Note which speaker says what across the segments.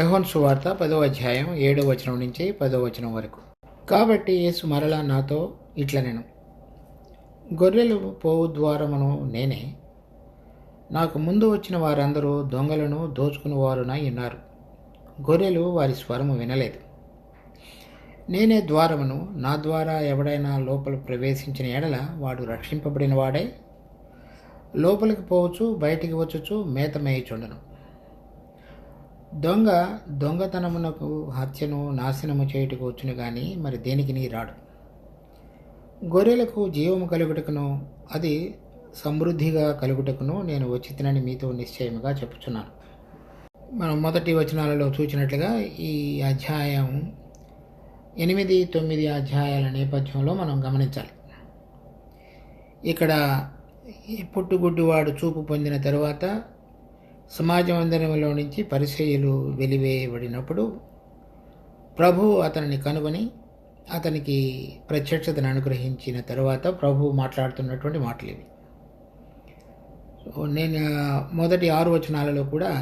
Speaker 1: యోహాను సువార్త 10వ అధ్యాయం 7వ వచనం నుంచి 10వ వచనం వరకు. కాబట్టి యేసు మరలా నాతో ఇట్లనెను, గొర్రెలు పోవు ద్వారమును నేనే. నాకు ముందు వచ్చిన వారందరూ దొంగలను దోచుకునేవారునై ఉన్నారు. గొర్రెలు వారి స్వరము వినలేదు. నేనే ద్వారమును. నా ద్వారా ఎవడైనా లోపల ప్రవేశించిన ఎడల వాడు రక్షింపబడిన వాడై లోపలికి పోవచ్చు, బయటికి వచ్చుచు మేత మేయుచుండను. దొంగ దొంగతనమునకు, హత్యను, నాశనము చేయుటకు వచ్చును గాని మరి దేనికి నీ రాడు. గొర్రెలకు జీవము కలుగుటకును అది సమృద్ధిగా కలుగుటకును నేను వచ్చితినని మీతో నిశ్చయముగా చెప్పుచున్నాను. మనం మొదటి వచనాలలో చూసినట్లుగా ఈ అధ్యాయం 8, 9 అధ్యాయాల నేపథ్యంలో మనం గమనించాలి. ఇక్కడ ఈ పుట్టుగుడ్డివాడు చూపు పొందిన తరువాత సమాజ మందిరంలో నుంచి పరిసయ్యులు వెలివేయబడినప్పుడు ప్రభువు అతనిని కనుగొని అతనికి ప్రత్యక్షతను అనుగ్రహించిన తరువాత ప్రభువు మాట్లాడుతున్నటువంటి మాటలు ఇవి. నేను మొదటి 6 వచనాలలో కూడా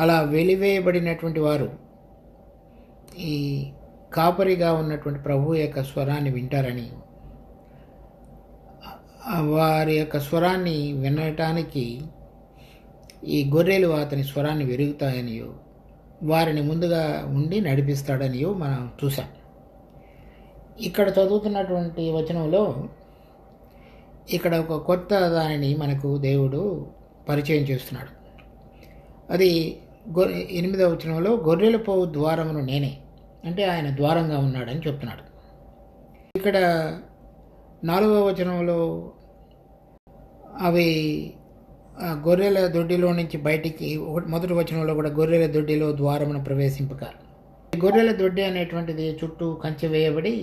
Speaker 1: అలా వెలివేయబడినటువంటి వారు ఈ కాపరిగా ఉన్నటువంటి ప్రభువు యొక్క స్వరాన్ని వింటారని, వారి యొక్క స్వరాన్ని వినటానికి ఈ గొర్రెలు అతని స్వరాన్ని వెరుగుతాయనియో, వారిని ముందుగా ఉండి నడిపిస్తాడనియో మనం చూసాం. ఇక్కడ చదువుతున్నటువంటి వచనంలో ఇక్కడ ఒక కొత్త దానిని మనకు దేవుడు పరిచయం చేస్తున్నాడు. అది 8వ వచనంలో గొర్రెల పోవు ద్వారమును నేనే, అంటే ఆయన ద్వారంగా ఉన్నాడని చెప్తున్నాడు. ఇక్కడ 4వ వచనంలో అవి గొర్రెల దొడ్డిలో నుంచి బయటికి, మొదటి వచనంలో కూడా గొర్రెల దొడ్డిలో ద్వారమును ప్రవేశింపక. గొర్రెల దొడ్డి అనేటువంటిది చుట్టూ కంచె వేయబడి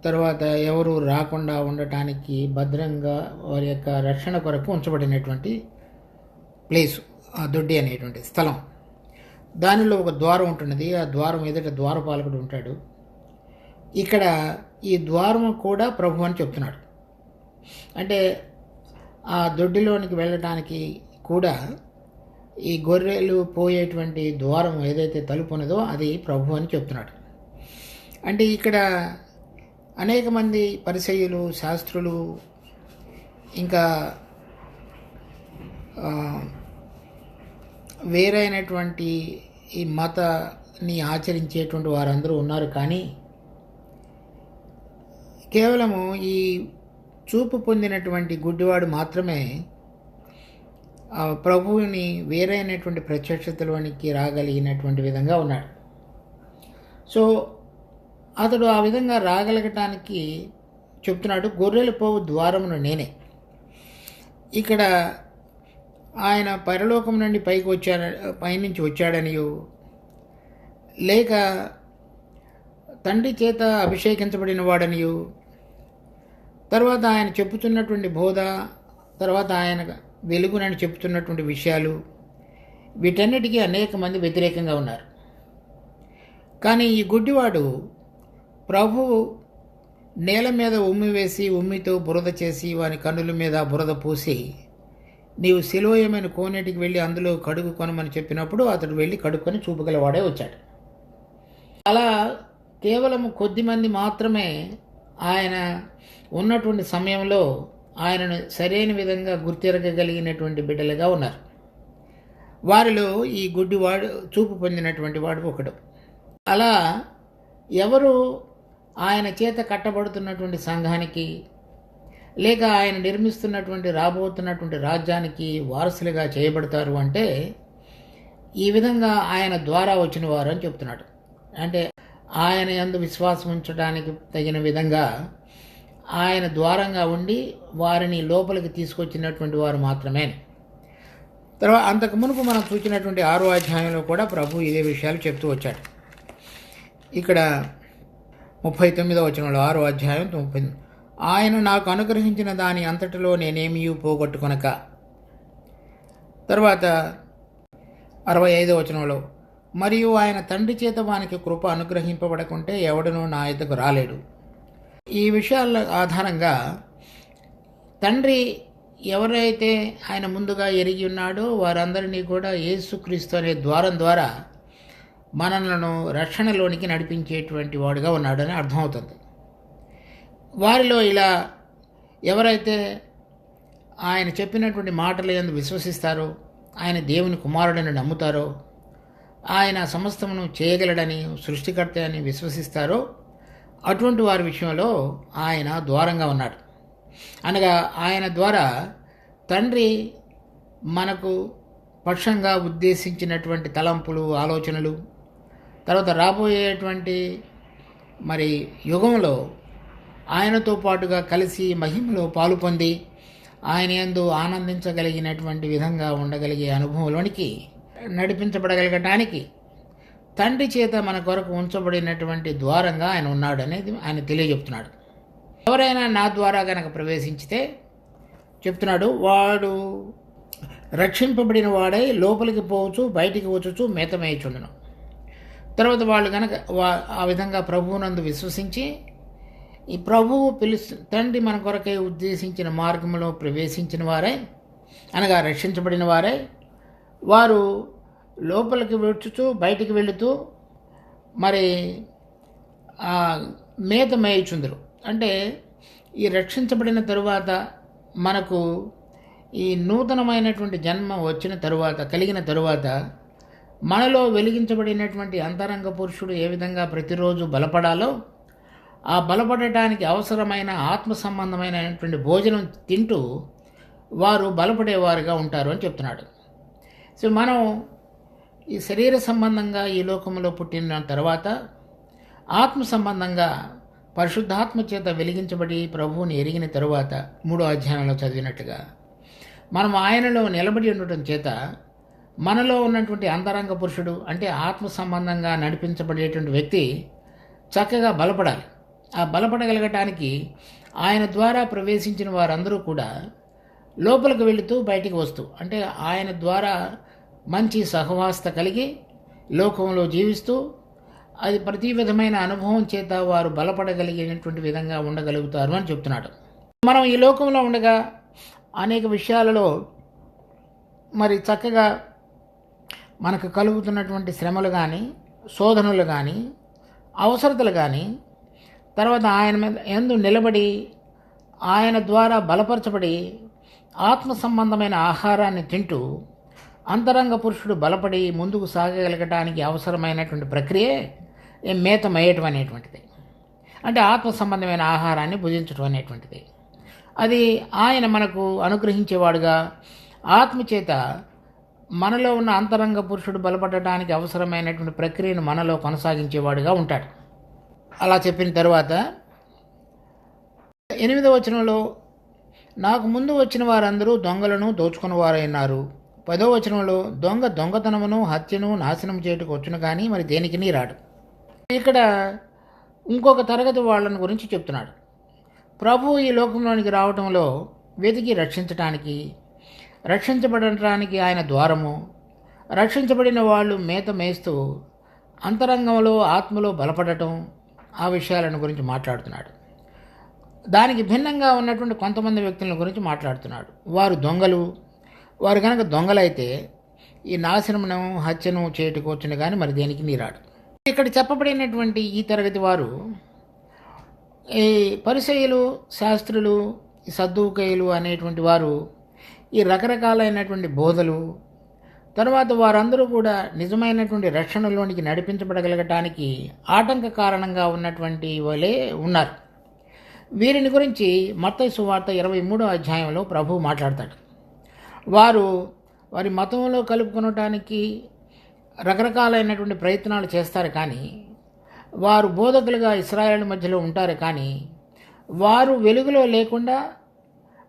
Speaker 1: తర్వాత ఎవరు రాకుండా ఉండటానికి భద్రంగా వారి యొక్క రక్షణ కొరకు ఉంచబడినటువంటి ప్లేసు ఆ దొడ్డి అనేటువంటి స్థలం. దానిలో ఒక ద్వారం ఉంటున్నది. ఆ ద్వారం ఎదుట ద్వారపాలకుడు ఉంటాడు. ఇక్కడ ఈ ద్వారము కూడా ప్రభు అని చెప్తున్నాడు. అంటే ఆ దొడ్డిలోనికి వెళ్ళటానికి కూడా ఈ గొర్రెలు పోయేటువంటి ద్వారం ఏదైతే తలుపు ఉన్నదో అది ప్రభు అని చెప్తున్నాడు. అంటే ఇక్కడ అనేక మంది పరిసయ్యులు, శాస్త్రులు, ఇంకా వేరైనటువంటి ఈ మతాన్ని ఆచరించేటువంటి వారందరూ ఉన్నారు. కానీ కేవలము ఈ చూపు పొందినటువంటి గుడ్డివాడు మాత్రమే ప్రభువుని వేరైనటువంటి ప్రత్యక్షతలోనికి రాగలిగినటువంటి విధంగా ఉన్నాడు. సో అతడు ఆ విధంగా రాగలగటానికి చెప్తున్నాడు, గొర్రెలు పోవు ద్వారమును నేనే. ఇక్కడ ఆయన పరలోకం నుండి పైనుంచి వచ్చాడనియో, లేక తండ్రి చేత అభిషేకించబడిన వాడనియో, తర్వాత ఆయన చెప్పుతున్నటువంటి బోధ, తర్వాత ఆయన వెలుగునని చెప్తున్నటువంటి విషయాలు, వీటన్నిటికీ అనేక మంది వ్యతిరేకంగా ఉన్నారు. కానీ ఈ గుడ్డివాడు ప్రభు నేల మీద ఉమ్మి వేసి, ఉమ్మితో బురద చేసి, వాని కన్నుల మీద బురద పూసి, నీవు సిలోయమైన కోనేటికి వెళ్ళి అందులో కడుగు కొనమని చెప్పినప్పుడు అతడు వెళ్ళి కడుక్కొని చూపగలవాడే వచ్చాడు. అలా కేవలం కొద్దిమంది మాత్రమే ఆయన ఉన్నటువంటి సమయంలో ఆయనను సరైన విధంగా గుర్తిరగలిగినటువంటి బిడ్డలుగా ఉన్నారు. వారిలో ఈ గుడ్డివాడు, చూపు పొందినటువంటి వాడు ఒకడు. అలా ఎవరు ఆయన చేత కట్టబడుతున్నటువంటి సంఘానికి, లేక ఆయన నిర్మిస్తున్నటువంటి రాబోతున్నటువంటి రాజ్యానికి వారసులుగా చేయబడతారు అంటే ఈ విధంగా ఆయన ద్వారా వచ్చిన వారు అని చెప్తున్నాడు. అంటే ఆయన యందు విశ్వాసం ఉంచడానికి తగిన విధంగా ఆయన ద్వారంగా ఉండి వారిని లోపలికి తీసుకొచ్చినటువంటి వారు మాత్రమే. తర్వాత అంతకు మునుపు మనం చూసినటువంటి 6వ అధ్యాయంలో కూడా ప్రభు ఇదే విషయాలు చెప్తూ వచ్చాడు. ఇక్కడ 39వ వచనంలో, 6వ అధ్యాయం 30, ఆయన నాకు అనుగ్రహించిన దాని అంతటిలో నేనేమీ పోగొట్టుకొనక. తర్వాత 65వ వచనంలో, మరియు ఆయన తండ్రి చేత వానికి కృప అనుగ్రహింపబడకుంటే ఎవడనూ నా యొద్దకు రాలేడు. ఈ విషయాల ఆధారంగా తండ్రి ఎవరైతే ఆయన ముందుగా ఎరిగి ఉన్నాడో వారందరినీ కూడా యేసుక్రీస్తు అనే ద్వారం ద్వారా మనలను రక్షణలోనికి నడిపించేటువంటి వాడుగా ఉన్నాడని అర్థమవుతుంది. వారిలో ఇలా ఎవరైతే ఆయన చెప్పినటువంటి మాటలు యందు విశ్వసిస్తారో, ఆయన దేవుని కుమారుడని నమ్ముతారో, ఆయన సమస్తమును చేయగలడని, సృష్టికర్త అని విశ్వసిస్తారో అటువంటి వారి విషయంలో ఆయన ద్వారంగా ఉన్నాడు. అనగా ఆయన ద్వారా తండ్రి మనకు పక్షంగా ఉద్దేశించినటువంటి తలంపులు, ఆలోచనలు, తర్వాత రాబోయేటువంటి మరి యుగంలో ఆయనతో పాటుగా కలిసి మహిమలో పాలు పొంది ఆయన యందు ఆనందించగలిగినటువంటి విధంగా ఉండగలిగే అనుభవంలోనికి నడిపించబడగలగటానికి తండ్రి చేత మన కొరకు ఉంచబడినటువంటి ద్వారంగా ఆయన ఉన్నాడు అనేది ఆయన తెలియజెప్తున్నాడు. ఎవరైనా నా ద్వారా కనుక ప్రవేశించితే చెప్తున్నాడు, వాడు రక్షింపబడిన వాడై లోపలికి పోవచ్చు, బయటికి వచ్చుచు మేతమేయుచుండును. తర్వాత వాళ్ళు కనుక ఆ విధంగా ప్రభువునందు విశ్వసించి ఈ ప్రభువు తండ్రి మన కొరకై ఉద్దేశించిన మార్గంలో ప్రవేశించిన వారే, అనగా రక్షించబడిన వారే, వారు లోపలికి వచ్చుచు బయటికి వెళుతూ మరి మేత మేయుచుందరు. అంటే ఈ రక్షించబడిన తరువాత మనకు ఈ నూతనమైనటువంటి జన్మ వచ్చిన తరువాత, కలిగిన తరువాత మనలో వెలిగించబడినటువంటి అంతరంగ పురుషుడు ఏ విధంగా ప్రతిరోజు బలపడాలో ఆ బలపడటానికి అవసరమైన ఆత్మ సంబంధమైనటువంటి భోజనం తింటూ వారు బలపడేవారుగా ఉంటారు అని చెప్తున్నాడు. సో మనం ఈ శరీర సంబంధంగా ఈ లోకంలో పుట్టిన తర్వాత ఆత్మ సంబంధంగా పరిశుద్ధాత్మ చేత వెలిగించబడి ప్రభువుని ఎరిగిన తరువాత 3వ అధ్యాయంలో చదివినట్టుగా మనం ఆయనలో నిలబడి ఉండటం చేత మనలో ఉన్నటువంటి అంతరంగ పురుషుడు అంటే ఆత్మ సంబంధంగా నడిపించబడేటువంటి వ్యక్తి చక్కగా బలపడాలి. ఆ బలపడగలగటానికి ఆయన ద్వారా ప్రవేశించిన వారందరూ కూడా లోపలికి వెళుతూ బయటికి వస్తూ, అంటే ఆయన ద్వారా మంచి సహవాసత కలిగి లోకంలో జీవిస్తూ అది ప్రతి విధమైన అనుభవం చేత వారు బలపడగలిగినటువంటి విధంగా ఉండగలుగుతారు అని చెప్తున్నాడు. మనం ఈ లోకంలో ఉండగా అనేక విషయాలలో మరి చక్కగా మనకు కలుగుతున్నటువంటి శ్రమలు కానీ, శోధనలు కానీ, అవసరతలు కానీ, తర్వాత ఆయన మీద యందు నిలబడి ఆయన ద్వారా బలపరచబడి ఆత్మ సంబంధమైన ఆహారాన్ని తింటూ అంతరంగ పురుషుడు బలపడి ముందుకు సాగగలగటానికి అవసరమైనటువంటి ప్రక్రియే మేత మేయటం అనేటువంటిది. అంటే ఆత్మ సంబంధమైన ఆహారాన్ని భుజించడం అనేటువంటిది. అది ఆయన మనకు అనుగ్రహించేవాడుగా ఆత్మచేత మనలో ఉన్న అంతరంగ పురుషుడు బలపడటానికి అవసరమైనటువంటి ప్రక్రియను మనలో కొనసాగించేవాడుగా ఉంటాడు. అలా చెప్పిన తర్వాత 8వ వచనంలో నాకు ముందు వచ్చిన వారందరూ దొంగలను దోచుకుని వారైనారు. 10వ వచనంలో దొంగతనమును, హత్యను, నాశనం చేయుటకు వచ్చును కానీ మరి దేనికి రాడు. ఇక్కడ ఇంకొక తరగతి వాళ్ళని గురించి చెప్తున్నాడు. ప్రభు ఈ లోకంలోనికి రావడంలో వెతికి రక్షించబడటానికి ఆయన ద్వారము, రక్షించబడిన వాళ్ళు మేత మేస్తూ అంతరంగంలో ఆత్మలో బలపడటం, ఆ విషయాలను గురించి మాట్లాడుతున్నాడు. దానికి భిన్నంగా ఉన్నటువంటి కొంతమంది వ్యక్తుల గురించి మాట్లాడుతున్నాడు. వారు దొంగలు. వారు కనుక దొంగలైతే ఈ నాశనమును, హత్యను చేయుటకు వచ్చును కానీ మరి దేనికి రాడు. ఇక్కడ చెప్పబడినటువంటి ఈ తరగతి వారు ఈ పరిసయ్యులు, శాస్త్రులు, సద్దూకయ్యులు అనేటువంటి వారు ఈ రకరకాలైనటువంటి బోధలు, తర్వాత వారందరూ కూడా నిజమైనటువంటి రక్షణలోనికి నడిపించబడగలగటానికి ఆటంక కారణంగా ఉన్నటువంటి వాళ్ళే ఉన్నారు. వీరిని గురించి మత్తయి సువార్త 23వ అధ్యాయంలో ప్రభువు మాట్లాడతాడు. వారి మతంలో కలుపుకొనటానికి రకరకాలైనటువంటి ప్రయత్నాలు చేస్తారు, కానీ వారు బోధకులుగా ఇశ్రాయేలు మధ్యలో ఉంటారు, కానీ వారు వెలుగులో లేకుండా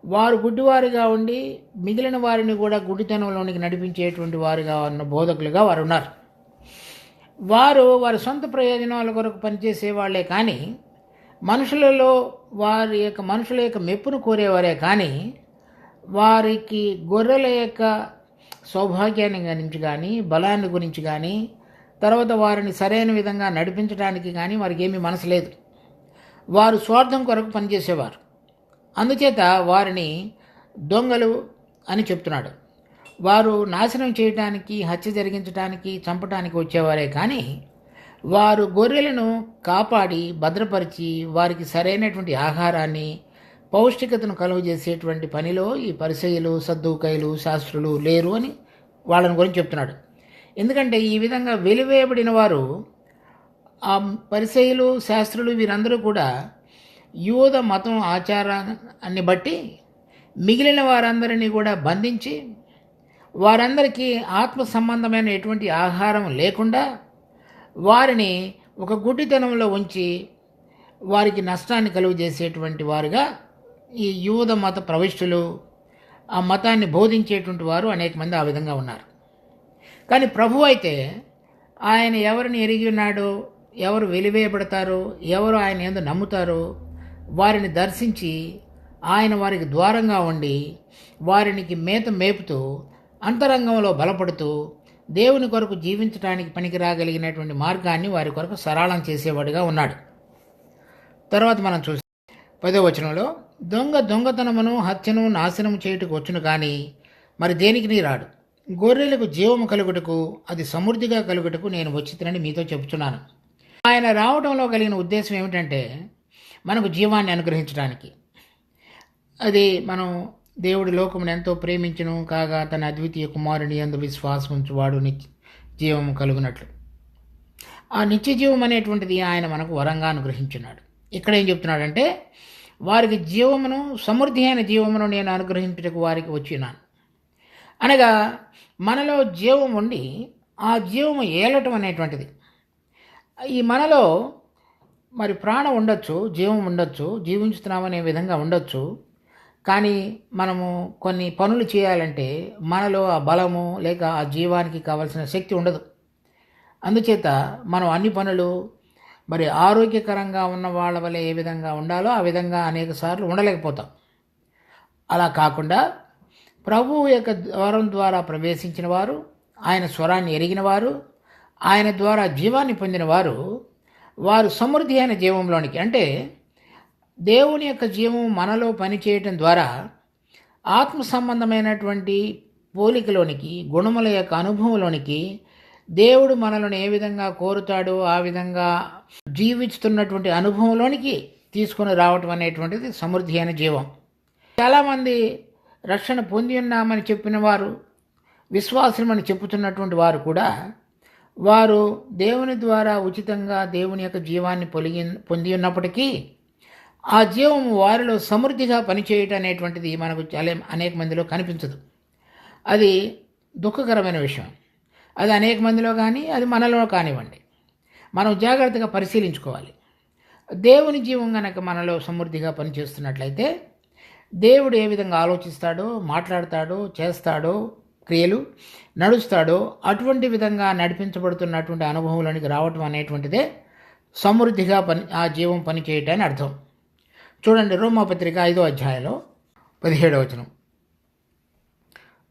Speaker 1: వారు గుడ్డివారిగా ఉండి మిగిలిన వారిని కూడా గుడ్డితనంలోనికి నడిపించేటువంటి వారుగా ఉన్న బోధకులుగా వారు ఉన్నారు. వారి సొంత ప్రయోజనాల కొరకు పనిచేసే వాళ్ళే కానీ మనుషుల యొక్క మెప్పును కోరేవారే కానీ వారికి గొర్రెల యొక్క సౌభాగ్యాన్ని గురించి కానీ, బలాన్ని గురించి కానీ, తర్వాత వారిని సరైన విధంగా నడిపించడానికి కానీ వారికి ఏమీ మనసు లేదు. వారు స్వార్థం కొరకు పనిచేసేవారు. అందుచేత వారిని దొంగలు అని చెప్తున్నాడు. వారు నాశనం చేయడానికి, హత్య జరిగించడానికి, చంపడానికి వచ్చేవారే కానీ వారు గొర్రెలను కాపాడి భద్రపరిచి వారికి సరైనటువంటి ఆహారాన్ని, పౌష్టికతను కలుగజేసేటువంటి పనిలో ఈ పరిసయ్యులు, సద్దూకయ్యులు, శాస్త్రులు లేరు అని వాళ్ళని గురించి చెప్తున్నాడు. ఎందుకంటే ఈ విధంగా వెలివేయబడిన వారు, ఆ పరిసయ్యులు, శాస్త్రులు వీరందరూ కూడా యూద మతం ఆచారాన్ని బట్టి మిగిలిన వారందరినీ కూడా బంధించి వారందరికీ ఆత్మ సంబంధమైన ఎటువంటి ఆహారం లేకుండా వారిని ఒక గుడ్డితనంలో ఉంచి వారికి నష్టాన్ని కలుగజేసేటువంటి వారుగా ఈ యూద మత ప్రవిష్టులు, ఆ మతాన్ని బోధించేటువంటి వారు అనేక మంది ఆ విధంగా ఉన్నారు. కానీ ప్రభు అయితే ఆయన ఎవరిని ఎరిగి ఉన్నాడో, ఎవరు వెలివేయబడతారో, ఎవరు ఆయన యందు నమ్ముతారో వారిని దర్శించి ఆయన వారికి ద్వారంగా ఉండి వారికి మేత మేపుతూ అంతరంగంలో బలపడుతూ దేవుని కొరకు జీవించడానికి పనికి రాగలిగినటువంటి మార్గాన్ని వారి కొరకు సరళం చేసేవాడుగా ఉన్నాడు. తర్వాత మనం చూసి 10వ వచనంలో, దొంగతనమును, హత్యను, నాశనము చేయుటకు వచ్చును కానీ మరి దేనికి నీ రాడు. గొర్రెలకు జీవము కలుగుటకు, అది సమృద్ధిగా కలుగుటకు నేను వచ్చినని మీతో చెబుతున్నాను. ఆయన రావడంలో కలిగిన ఉద్దేశం ఏమిటంటే మనకు జీవాన్ని అనుగ్రహించడానికి. అది మనం దేవుడి లోకమును ఎంతో ప్రేమించును కాగా తన అద్వితీయ కుమారుని యందు విశ్వాసం ఉంచువాడు జీవము కలుగునట్లు. ఆ నిత్య జీవం అనేటువంటిది ఆయన మనకు వరంగా అనుగ్రహించున్నాడు. ఇక్కడ ఏం చెప్తున్నాడంటే వారికి జీవమును, సమృద్ధి అయిన జీవమును నేను అనుగ్రహించుటకు వారికి వచ్చినాను. అనగా మనలో జీవం ఉండి ఆ జీవము ఏలటం అనేటువంటిది. ఈ మనలో మరి ప్రాణం ఉండొచ్చు, జీవం ఉండొచ్చు, జీవించుతున్నామనే విధంగా ఉండొచ్చు. కానీ మనము కొన్ని పనులు చేయాలంటే మనలో ఆ బలము లేక ఆ జీవానికి కావలసిన శక్తి ఉండదు. అందుచేత మనం అన్ని పనులు మరి ఆరోగ్యకరంగా ఉన్న వాళ్ళ వల్ల ఏ విధంగా ఉండాలో ఆ విధంగా అనేక సార్లు ఉండలేకపోతాం. అలా కాకుండా ప్రభువు యొక్క ద్వారం ద్వారా ప్రవేశించిన వారు, ఆయన స్వరాన్ని ఎరిగిన వారు, ఆయన ద్వారా జీవాన్ని పొందిన వారు, వారు సమృద్ధి అయిన జీవంలోనికి, అంటే దేవుని యొక్క జీవం మనలో పనిచేయటం ద్వారా ఆత్మ సంబంధమైనటువంటి పోలికలోనికి, గుణముల యొక్క అనుభవంలోనికి దేవుడు మనలను ఏ విధంగా కోరుతాడో ఆ విధంగా జీవిస్తున్నటువంటి అనుభవంలోనికి తీసుకొని రావటం అనేటువంటిది సమృద్ధి అయిన జీవం. చాలామంది రక్షణ పొంది ఉన్నామని చెప్పిన వారు, విశ్వాసమని చెప్పుతున్నటువంటి వారు కూడా వారు దేవుని ద్వారా ఉచితంగా దేవుని యొక్క జీవాన్ని పొంది ఉన్నప్పటికీ ఆ జీవం వారిలో సమృద్ధిగా పనిచేయటం అనేటువంటిది మనకు చాలా అనేక మందిలో కనిపించదు. అది దుఃఖకరమైన విషయం. అది అనేక మందిలో కానీ అది మనలో కానివ్వండి, మనం జాగ్రత్తగా పరిశీలించుకోవాలి. దేవుని జీవం కనుక మనలో సమృద్ధిగా పనిచేస్తున్నట్లయితే దేవుడు ఏ విధంగా ఆలోచిస్తాడో, మాట్లాడతాడో, చేస్తాడో, క్రియలు నడుస్తాడో అటువంటి విధంగా నడిపించబడుతున్నటువంటి అనుభవంలోనికి రావటం అనేటువంటిదే సమృద్ధిగా ఆ జీవం పనిచేయటాన్ని అర్థం. చూడండి, రోమాపత్రిక 5వ అధ్యాయంలో 17వ వచనం,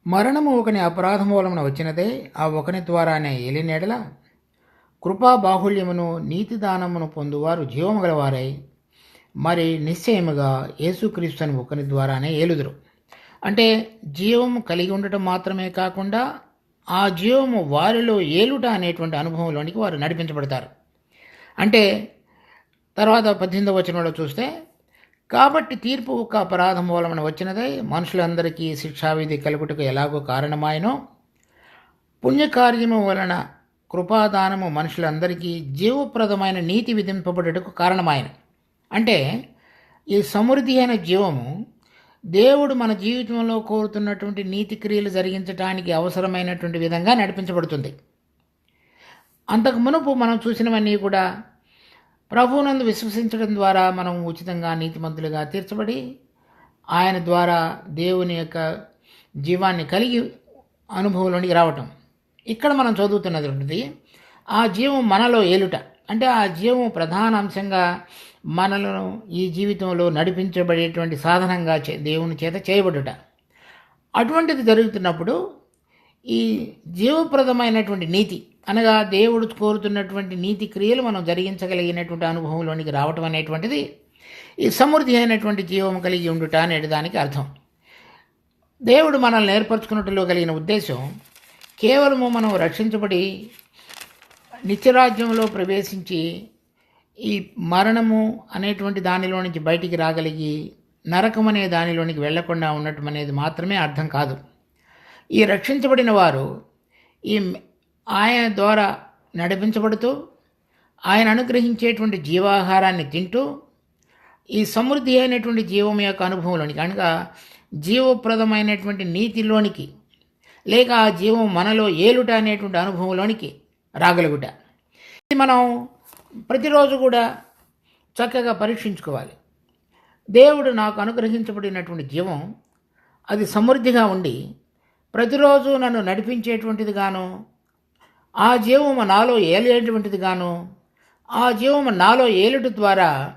Speaker 1: మరణము ఒకని అపరాధం మూలమున వచ్చినదే, ఆ ఒకని ద్వారానే ఏలినేడల కృపా బాహుళ్యమును నీతిదానమును పొందువారు జీవము గలవారై మరి నిశ్చయముగా యేసుక్రీస్తు అని ఒకని ద్వారానే ఏలుదురు. అంటే జీవము కలిగి ఉండటం మాత్రమే కాకుండా ఆ జీవము వారిలో ఏలుట అనేటువంటి అనుభవంలోనికి వారు నడిపించబడతారు. అంటే తర్వాత 18వ వచనంలో చూస్తే, కాబట్టి తీర్పు ఒక అపరాధం మూలమున వచ్చినదై మనుషులందరికీ శిక్షావిధి కలుగుటకు ఎలాగో కారణమాయనో, పుణ్యకార్యము వలన కృపాదానము మనుషులందరికీ జీవప్రదమైన నీతి విధింపబడుటకు కారణమాయన. అంటే ఈ సమృద్ధి అయిన జీవము దేవుడు మన జీవితంలో కోరుతున్నటువంటి నీతి క్రియలు జరిగించడానికి అవసరమైనటువంటి విధంగా నడిపించబడుతుంది. అంతకు మునుపు మనం చూసినవన్నీ కూడా ప్రభువునందు విశ్వసించడం ద్వారా మనం ఉచితంగా నీతిమంతులుగా తీర్చబడి ఆయన ద్వారా దేవుని యొక్క జీవాన్ని కలిగి అనుభవంలోనికి రావటం. ఇక్కడ మనం చదువుతున్నది ఆ జీవం మనలో ఏలుట. అంటే ఆ జీవం ప్రధాన అంశంగా మనలను ఈ జీవితంలో నడిపించబడేటువంటి సాధనంగా దేవుని చేత చేయబడుట. అటువంటిది జరుగుతున్నప్పుడు ఈ జీవప్రదమైనటువంటి నీతి అనగా దేవుడు కోరుతున్నటువంటి నీతి క్రియలు మనం జరిగించగలిగినటువంటి అనుభవంలోనికి రావటం అనేటువంటిది ఈ సమృద్ధి అయినటువంటి జీవం కలిగి ఉండుట అనే దానికి అర్థం. దేవుడు మనల్ని ఏర్పరచుకున్నట్టులో కలిగిన ఉద్దేశం కేవలము మనం రక్షించబడి నిత్యరాజ్యంలో ప్రవేశించి ఈ మరణము అనేటువంటి దానిలో నుంచి బయటికి రాగలిగి నరకం అనే దానిలోనికి వెళ్లకుండా ఉండటం అనేది మాత్రమే అర్థం కాదు. ఈ రక్షించబడిన వారు ఆయన ద్వారా నడిపించబడుతూ ఆయన అనుగ్రహించేటువంటి జీవాహారాన్ని తింటూ ఈ సమృద్ధి అయినటువంటి జీవం యొక్క అనుభవంలోనికి అనగా జీవప్రదమైనటువంటి నీతిలోనికి లేక ఆ జీవం మనలో ఏలుట అనేటువంటి అనుభవంలోనికి రాగలుగుట. ఇది మనం ప్రతిరోజు కూడా చక్కగా పరీక్షించుకోవాలి. దేవుడు నాకు అనుగ్రహించబడినటువంటి జీవం అది సమృద్ధిగా ఉండి ప్రతిరోజు నన్ను నడిపించేటువంటిది గాను, ఆ జీవము నాలో ఏలేటువంటిది గాను, ఆ జీవము నాలో ఏలుట ద్వారా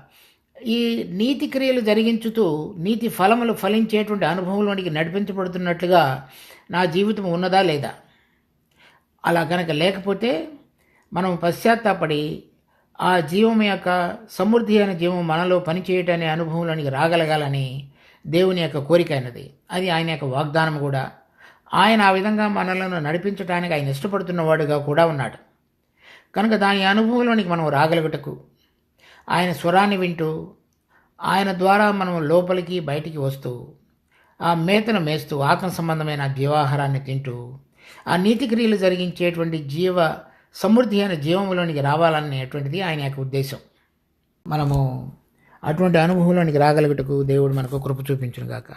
Speaker 1: ఈ నీతి క్రియలు జరిగించుతూ నీతి ఫలములు ఫలించేటువంటి అనుభవంలోనికి నడిపించబడుతున్నట్లుగా నా జీవితం ఉన్నదా లేదా? అలా కనుక లేకపోతే మనం పశ్చాత్తాపడి ఆ జీవం యొక్క సమృద్ధి అయిన జీవం మనలో పనిచేయటనే అనుభవంలోనికి రాగలగాలని దేవుని యొక్క కోరిక అయినది. అది ఆయన యొక్క వాగ్దానం కూడా. ఆయన ఆ విధంగా మనలను నడిపించడానికి ఆయన ఇష్టపడుతున్నవాడుగా కూడా ఉన్నాడు. కనుక దాని అనుభవంలోనికి మనం రాగలుగుటకు ఆయన స్వరాన్ని వింటూ ఆయన ద్వారా మనం లోపలికి బయటికి వస్తూ ఆ మేతను మేస్తూ ఆత్మ సంబంధమైన జీవాహారాన్ని తింటూ ఆ నీతి క్రియలు జరిగించేటువంటి సమృద్ధి అయిన జీవంలోనికి రావాలనేటువంటిది ఆయన యొక్క ఉద్దేశం. మనము అటువంటి అనుభవంలోనికి రాగలుగుటకు దేవుడు మనకు కృప చూపించును గాక.